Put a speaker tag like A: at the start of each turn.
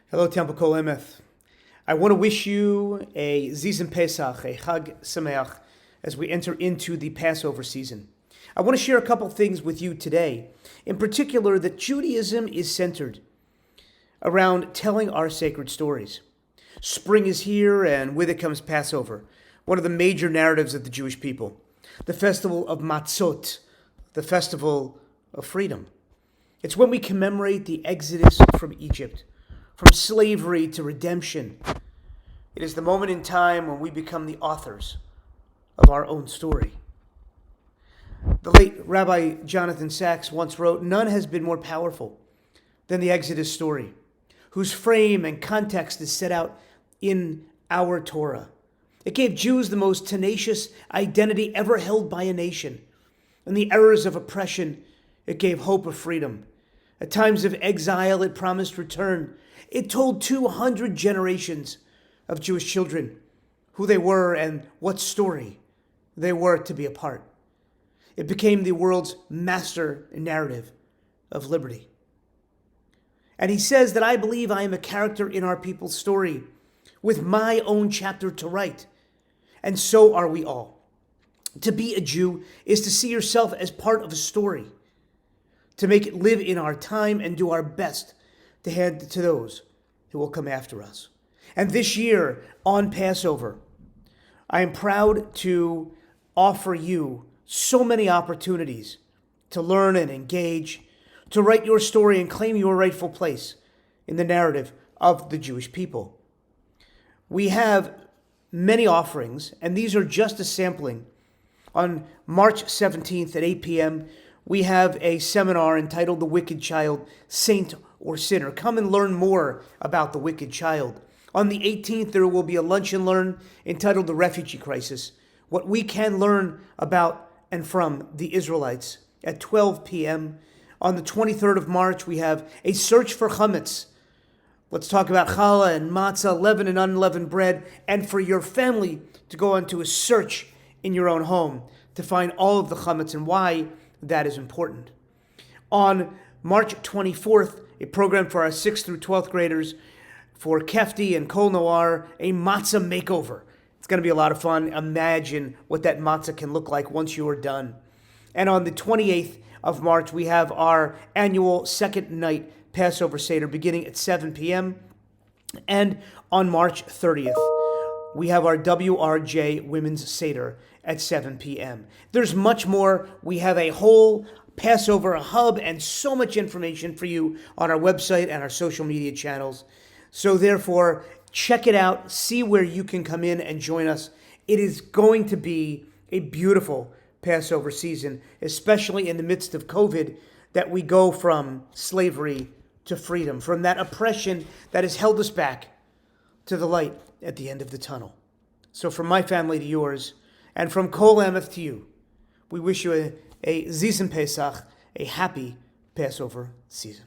A: Hello, Temple Kol Emeth. I want to wish you a Zizim Pesach, a Chag Sameach, as we enter into the Passover season. I want to share a couple things with you today. In particular, that Judaism is centered around telling our sacred stories. Spring is here, and with it comes Passover, one of the major narratives of the Jewish people. The festival of Matzot, the festival of freedom. It's when we commemorate the exodus from Egypt, from slavery to redemption. It is the moment in time when we become the authors of our own story. The late Rabbi Jonathan Sacks once wrote, "None has been more powerful than the Exodus story, whose frame and context is set out in our Torah. It gave Jews the most tenacious identity ever held by a nation. In the errors of oppression, it gave hope of freedom. At times of exile, it promised return. It told 200 generations of Jewish children who they were and what story they were to be a part. It became the world's master narrative of liberty." And he says that I believe I am a character in our people's story with my own chapter to write. And so are we all. To be a Jew is to see yourself as part of a story, to make it live in our time and do our best to hand to those who will come after us. And this year on Passover, I am proud to offer you so many opportunities to learn and engage, to write your story and claim your rightful place in the narrative of the Jewish people. We have many offerings, and these are just a sampling. On March 17th at 8 p.m., we have a seminar entitled The Wicked Child, Saint or Sinner. Come and learn more about the wicked child. On the 18th, there will be a lunch and learn entitled The Refugee Crisis, what we can learn about and from the Israelites at 12 p.m. On the 23rd of March, we have a search for chametz. Let's talk about challah and matzah, leavened and unleavened bread, and for your family to go on to a search in your own home to find all of the chametz and why that is important. On March 24th, a program for our 6th through 12th graders for Kefti and Kol Noir, a matzah makeover. It's going to be a lot of fun. Imagine what that matzah can look like once you are done. And on the 28th of March, we have our annual second night Passover Seder beginning at 7 p.m. And on March 30th, we have our WRJ Women's Seder at 7 p.m. There's much more. We have a whole Passover hub and so much information for you on our website and our social media channels. So therefore, check it out. See where you can come in and join us. It is going to be a beautiful Passover season, especially in the midst of COVID, that we go from slavery to freedom, from that oppression that has held us back to the light at the end of the tunnel. So from my family to yours, and from Kol Emeth to you, we wish you a Zizim Pesach, a happy Passover season.